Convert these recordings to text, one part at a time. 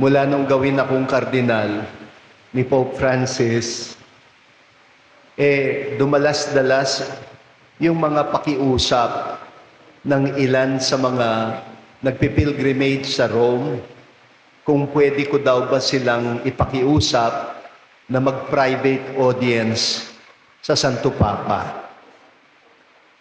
Mula nung gawin akong kardinal ni Pope Francis, dumalas-dalas yung mga pakiusap ng ilan sa mga nagpipilgrimage sa Rome kung pwede ko daw ba silang ipakiusap na mag-private audience sa Santo Papa.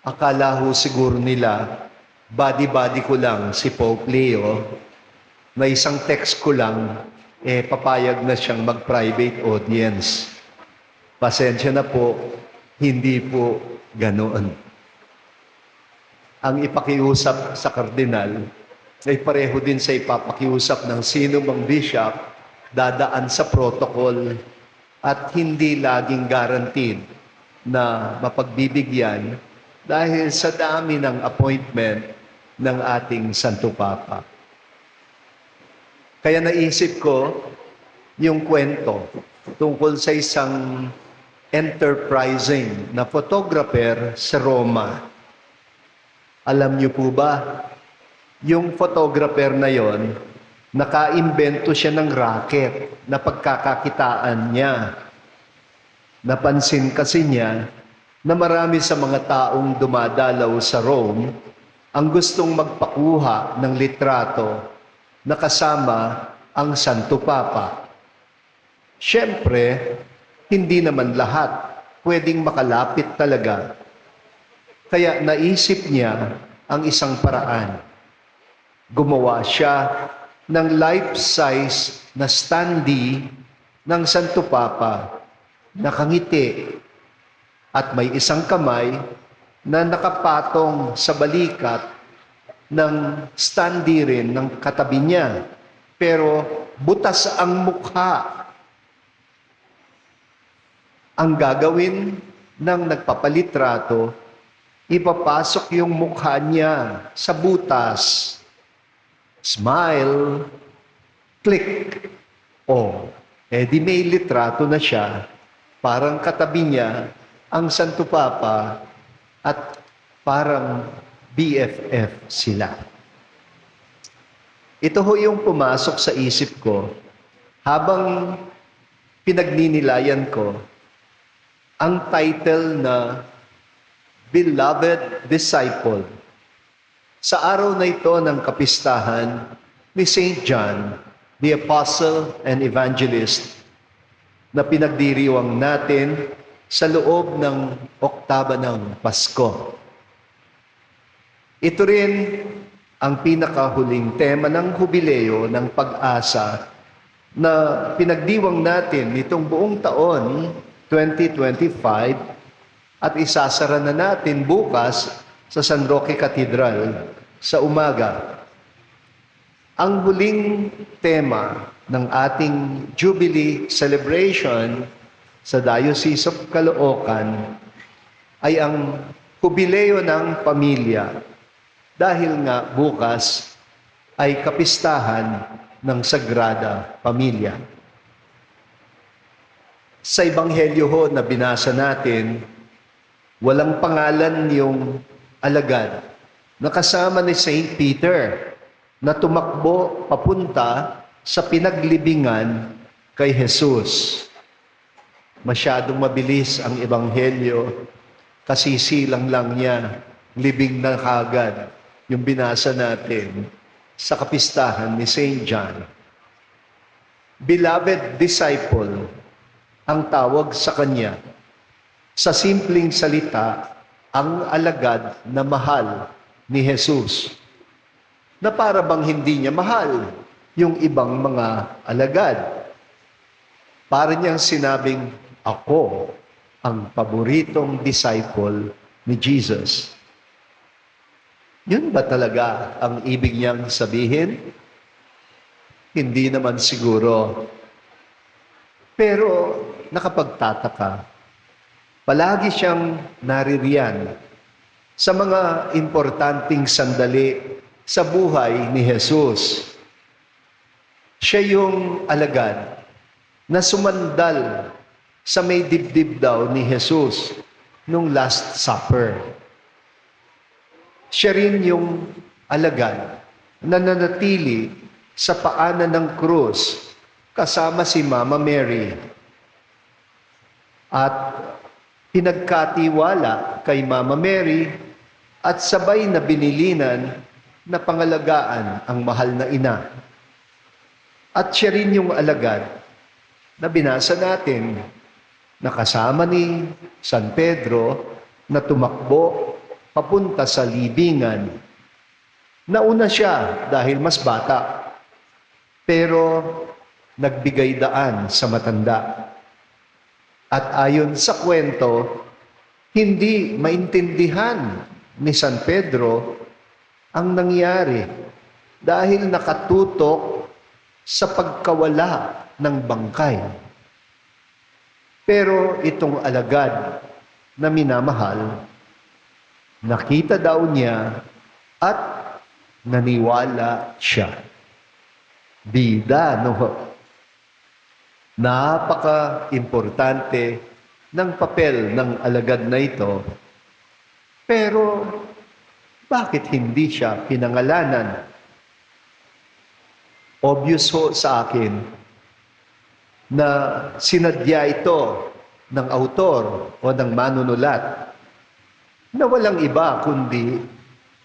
Akala ho siguro nila, body-body ko lang si Pope Leo, na isang text ko lang, papayag na siyang mag-private audience. Pasensya na po, hindi po ganoon. Ang ipakiusap sa kardinal ay pareho din sa ipapakiusap ng sino mang bishop, dadaan sa protocol at hindi laging guaranteed na mapagbibigyan dahil sa dami ng appointment ng ating Santo Papa. Kaya naisip ko yung kwento tungkol sa isang enterprising na photographer sa Roma. Alam niyo po ba, yung photographer na yon, nakaimbento siya ng racket na pagkakakitaan niya. Napansin kasi niya na marami sa mga taong dumadalaw sa Rome ang gustong magpakuha ng litrato na kasama ang Santo Papa. Siyempre, hindi naman lahat pwedeng makalapit talaga. Kaya naisip niya ang isang paraan. Gumawa siya ng life-size na standee ng Santo Papa, nakangiti, at may isang kamay na nakapatong sa balikat ng standee rin ng katabi niya. Pero butas ang mukha. Ang gagawin ng nagpapalitrato, ipapasok yung mukha niya sa butas. Smile, click. Di may litrato na siya. Parang katabi niya ang Santo Papa at parang BFF sila. Ito ho yung pumasok sa isip ko habang pinagninilayan ko ang title na Beloved Disciple. Sa araw na ito ng kapistahan ni St. John, the Apostle and Evangelist, na pinagdiriwang natin sa loob ng oktaba ng Pasko. Ito rin ang pinakahuling tema ng Hubileo ng Pag-asa na pinagdiwang natin nitong buong taon 2025 at isasara na natin bukas sa San Roque Cathedral sa umaga. Ang huling tema ng ating Jubilee celebration sa Diocese of Caloocan ay ang Hubileo ng Pamilya dahil nga bukas ay kapistahan ng Sagrada Pamilya. Sa Ebanghelyo ho na binasa natin, walang pangalan yung alagad na kasama ni St. Peter na tumakbo papunta sa pinaglibingan kay Jesus. Masyadong mabilis ang Ebanghelyo, kasisilang lang niya, libing na kagad yung binasa natin sa kapistahan ni St. John. Beloved disciple, ang tawag sa kanya. Sa simpleng salita, ang alagad na mahal ni Jesus. Na para bang hindi niya mahal yung ibang mga alagad. Para niyang sinabing, ako ang paboritong disciple ni Jesus. Yun ba talaga ang ibig niyang sabihin? Hindi naman siguro. Pero nakapagtataka, palagi siyang naririyan sa mga importanteng sandali sa buhay ni Jesus. Siya yung alagad na sumandal sa may dibdib daw ni Jesus nung Last Supper. Siya rin yung alagad na nanatili sa paanan ng krus kasama si Mama Mary at pinagkatiwala kay Mama Mary at sabay na binilinan na pangalagaan ang mahal na ina. At siya rin yung alagad na binasa natin na kasama ni San Pedro na tumakbo papunta sa libingan. Nauna siya dahil mas bata, pero nagbigay daan sa matanda. At ayon sa kwento, hindi maintindihan ni San Pedro ang nangyari dahil nakatutok sa pagkawala ng bangkay. Pero itong alagad na minamahal, nakita daw niya at naniwala siya. Bida, no? Napaka-importante ng papel ng alagad na ito. Pero bakit hindi siya pinangalanan? Obvious ho sa akin na sinadya ito ng autor o ng manunulat na walang iba kundi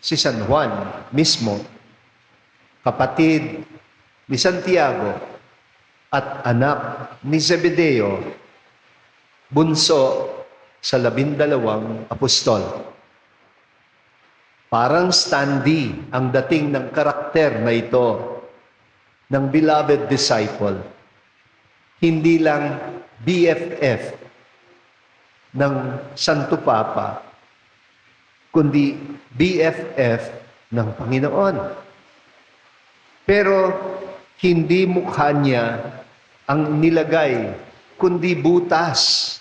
si San Juan mismo, kapatid ni Santiago at anak ni Zebedeo, bunso sa 12 apostol. Parang standee ang dating ng karakter na ito ng beloved disciple. Hindi lang BFF ng Santo Papa, kundi BFF ng Panginoon. Pero hindi mukha niya ang nilagay, kundi butas,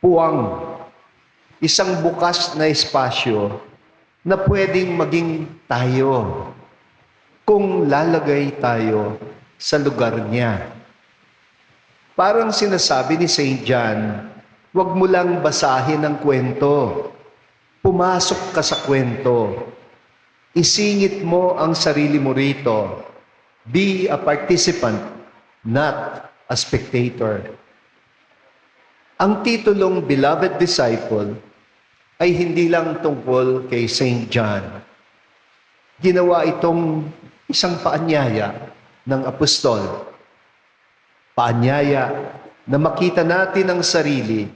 puwang, isang bukas na espasyo na pwedeng maging tayo kung lalagay tayo sa lugar niya. Parang sinasabi ni St. John, huwag mo lang basahin ang kwento. Pumasok ka sa kwento. Isingit mo ang sarili mo rito. Be a participant, not a spectator. Ang titulong Beloved Disciple ay hindi lang tungkol kay St. John. Ginawa itong isang paanyaya ng apostol. Paanyaya na makita natin ang sarili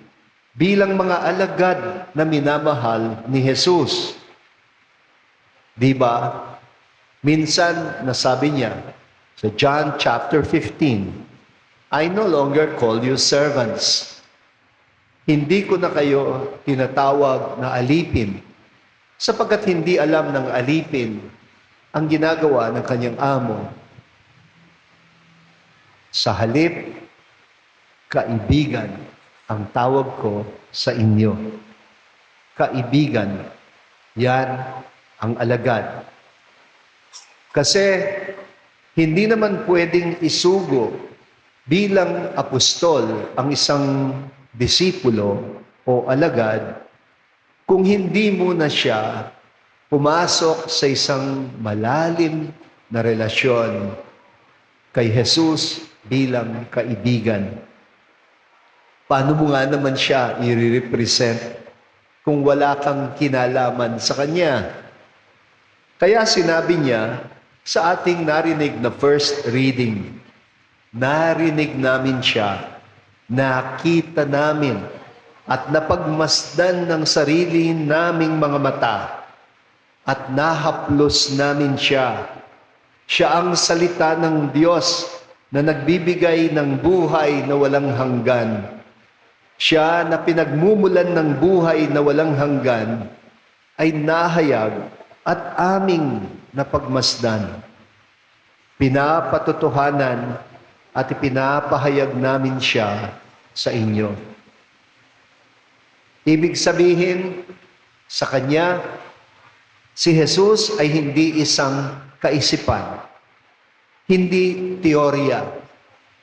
bilang mga alagad na minamahal ni Jesus. Di ba? Minsan nasabi niya sa John chapter 15, I no longer call you servants. Hindi ko na kayo tinatawag na alipin, sapagkat hindi alam ng alipin ang ginagawa ng kanyang amo. Sa halip, kaibigan ang tawag ko sa inyo. Kaibigan, yan ang alagad. Kasi hindi naman pwedeng isugo bilang apostol ang isang disipulo o alagad kung hindi muna siya pumasok sa isang malalim na relasyon kay Jesus bilang kaibigan. Paano mo nga naman siya i-represent kung wala kang kinalaman sa Kanya? Kaya sinabi niya sa ating narinig na first reading, narinig namin siya, nakita namin, at napagmasdan ng sarili naming mga mata, at nahaplos namin siya. Siya ang salita ng Diyos na nagbibigay ng buhay na walang hanggan. Siya na pinagmumulan ng buhay na walang hanggan ay nahayag at aming napagmasdan. Pinapatotohanan at ipinapahayag namin siya sa inyo. Ibig sabihin, sa Kanya, si Jesus ay hindi isang kaisipan, hindi teorya,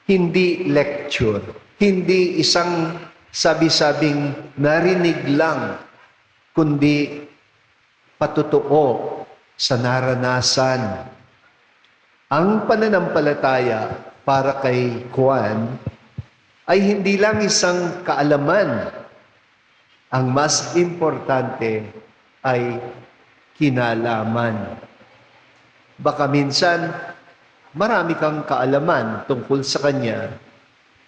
hindi lecture, hindi isang sabi-sabing narinig lang, kundi patotoo sa naranasan. Ang pananampalataya para kay Juan ay hindi lang isang kaalaman. Ang mas importante ay kinalaman. Baka minsan, marami kang kaalaman tungkol sa Kanya,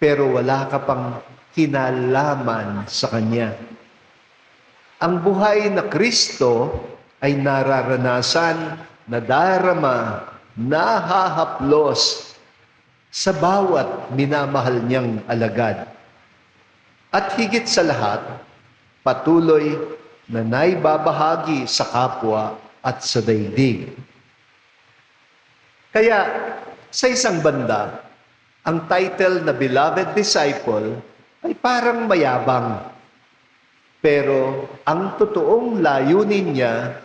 pero wala ka pang kinalaman sa Kanya. Ang buhay na Kristo ay nararanasan, nadarama, nahahaplos sa bawat minamahal niyang alagad. At higit sa lahat, patuloy na naibabahagi sa kapwa at sa daigdig. Kaya, sa isang banda, ang title na Beloved Disciple ay parang mayabang. Pero ang totoong layunin niya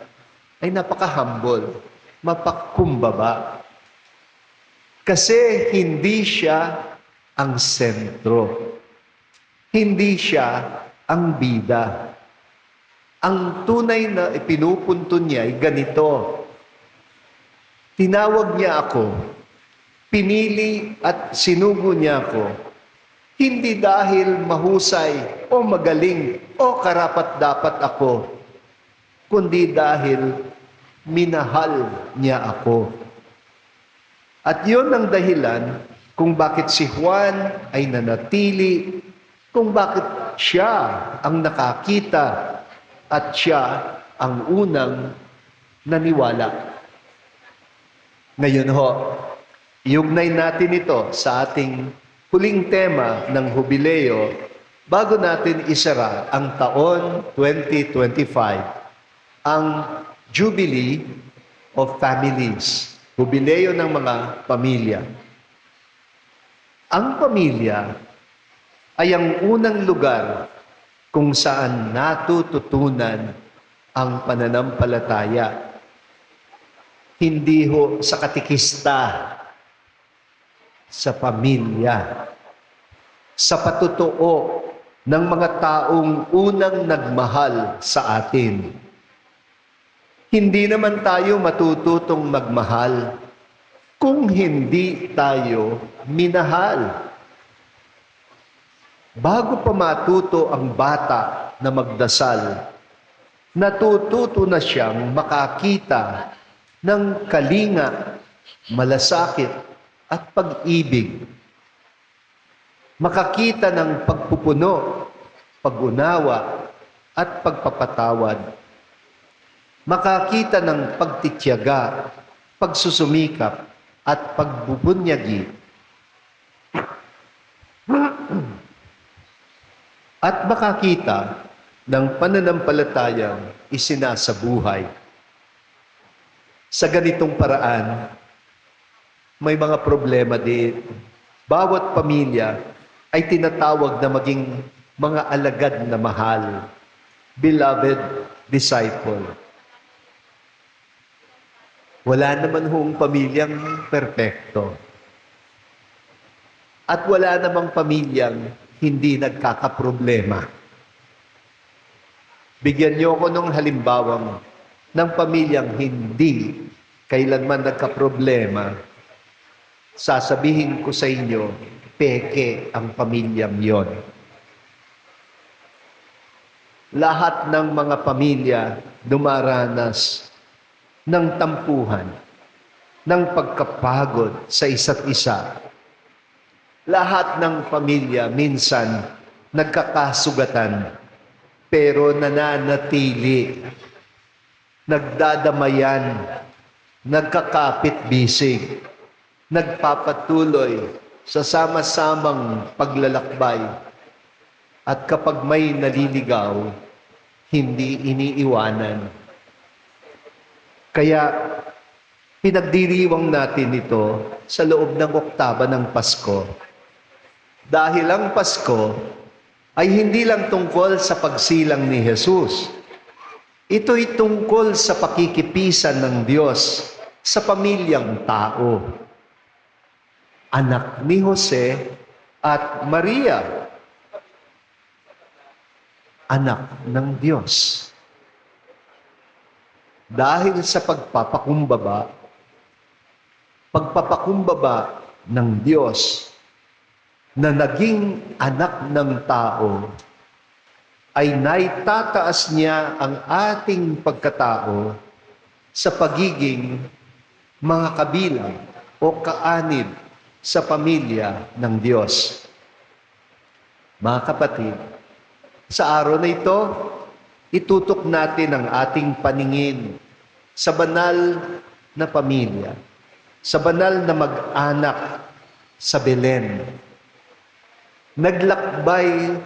ay napaka-humble, mapagkumbaba. Kasi hindi siya ang sentro. Hindi siya ang bida. Ang tunay na ipinupunto niya ay ganito. Tinawag niya ako, pinili at sinugo niya ako, hindi dahil mahusay o magaling o karapat-dapat ako, kundi dahil minahal niya ako. At yun ang dahilan kung bakit si Juan ay nanatili, kung bakit siya ang nakakita at siya ang unang naniwala. Ngayon ho, iugnay natin ito sa ating huling tema ng Hubileo bago natin isara ang taon 2025, ang Jubilee of Families, Hubileo ng mga pamilya. Ang pamilya ay ang unang lugar kung saan natututunan ang pananampalataya. Hindi ho sa katikista, sa pamilya, sa patotoo ng mga taong unang nagmahal sa atin. Hindi naman tayo matututong magmahal kung hindi tayo minahal. Bago pa matuto ang bata na magdasal, natututo na siyang makakita ng kalinga, malasakit, at pag-ibig. Makakita ng pagpupuno, pag-unawa, at pagpapatawad. Makakita ng pagtityaga, pagsusumikap, at pagbubunyagi. At makakita ng pananampalatayang isinasabuhay. Sa ganitong paraan, may mga problema din. Bawat pamilya ay tinatawag na maging mga alagad na mahal, beloved disciple. Wala naman hong pamilyang perpekto. At wala namang pamilyang hindi nagkakaproblema. Bigyan niyo ako ng halimbawang ng pamilyang hindi kailanman nagkaproblema. Sasabihin ko sa inyo, peke ang pamilyang yon. Lahat ng mga pamilya dumaranas ng tampuhan, ng pagkapagod sa isa't isa. Lahat ng pamilya minsan nagkakasugatan, pero nananatili, nagdadamayan, nagkakapit-bisig, nagpapatuloy sa sama-samang paglalakbay. At kapag may naliligaw, hindi iniiwanan. Kaya pinagdiriwang natin ito sa loob ng oktaba ng Pasko. Dahil ang Pasko ay hindi lang tungkol sa pagsilang ni Jesus. Ito'y tungkol sa pakikipisan ng Diyos sa pamilyang tao. Anak ni Jose at Maria. Anak ng Diyos. Dahil sa pagpapakumbaba, pagpapakumbaba ng Diyos na naging anak ng tao, ay naitataas niya ang ating pagkatao sa pagiging mga kabilang o kaanib sa pamilya ng Diyos. Mga kapatid, sa araw na ito, itutok natin ang ating paningin sa banal na pamilya, sa banal na mag-anak sa Belen. Naglakbay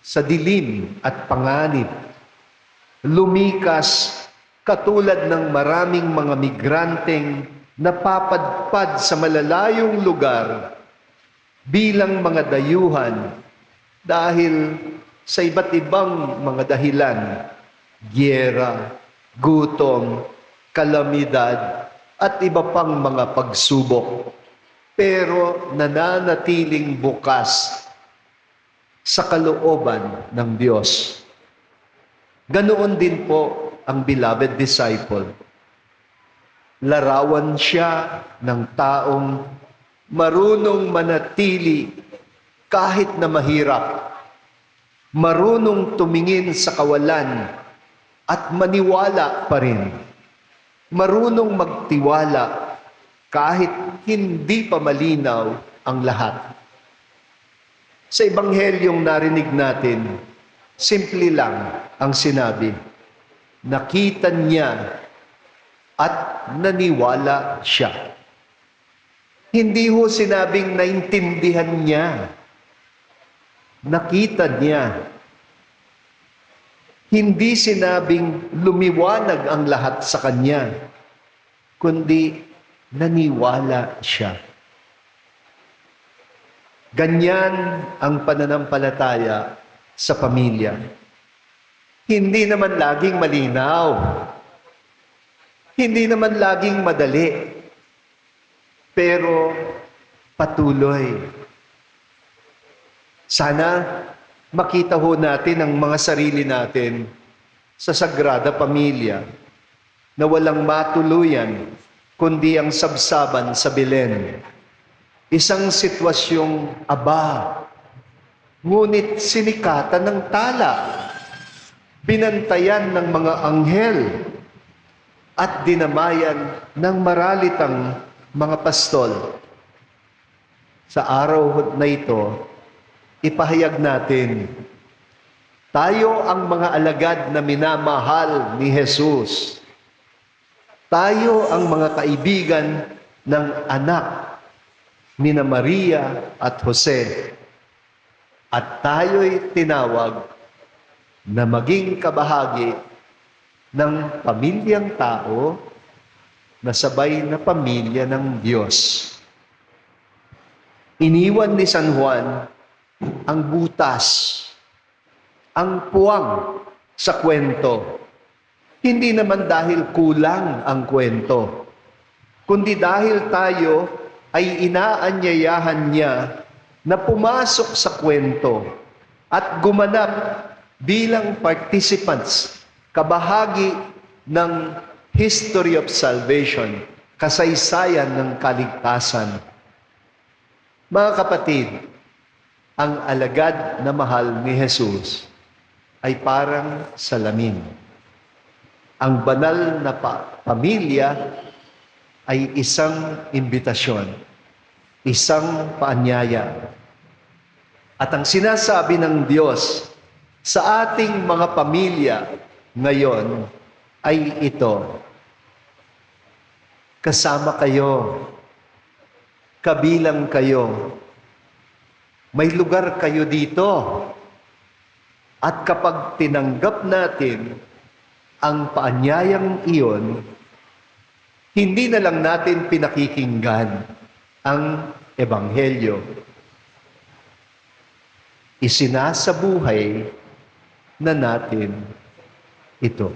sa dilim at panganib, lumikas katulad ng maraming mga migranteng napapadpad sa malalayong lugar bilang mga dayuhan dahil sa iba't ibang mga dahilan, giyera, gutom, kalamidad, at iba pang mga pagsubok, pero nananatiling bukas sa kalooban ng Diyos. Ganoon din po ang beloved disciple. Larawan siya ng taong marunong manatili kahit na mahirap, marunong tumingin sa kawalan at maniwala pa rin, marunong magtiwala kahit hindi pa malinaw ang lahat. Sa Ebanghelyong narinig natin, simple lang ang sinabi, nakita niya at naniwala siya. Hindi ho sinabing naintindihan niya. Nakita niya. Hindi sinabing lumiwanag ang lahat sa kanya, kundi naniwala siya. Ganyan ang pananampalataya sa pamilya. Hindi naman laging malinaw. Hindi naman laging madali. Pero patuloy. Sana makita ho natin ang mga sarili natin sa Sagrada Pamilya na walang matuluyan kundi ang sabsaban sa Belen. Isang sitwasyong aba, ngunit sinikatan ng tala, binantayan ng mga anghel, at dinamayan ng maralitang mga pastol. Sa araw na ito, ipahayag natin, tayo ang mga alagad na minamahal ni Jesus. Tayo ang mga kaibigan ng anak ni Maria at Jose. At tayo'y tinawag na maging kabahagi ng pamilyang tao na sabay na pamilya ng Diyos. Iniwan ni San Juan ang butas, ang puwang sa kwento. Hindi naman dahil kulang ang kwento, kundi dahil tayo ay inaanyayahan niya na pumasok sa kwento at gumanap bilang participants, kabahagi ng history of salvation, kasaysayan ng kaligtasan. Mga kapatid, ang alagad na mahal ni Jesus ay parang salamin. Ang banal na pamilya ay isang imbitasyon, isang paanyaya. At ang sinasabi ng Diyos sa ating mga pamilya ngayon ay ito, kasama kayo, kabilang kayo, may lugar kayo dito. At kapag tinanggap natin ang paanyayang iyon, hindi na lang natin pinakikinggan ang Ebanghelyo. Isinasabuhay na natin ito.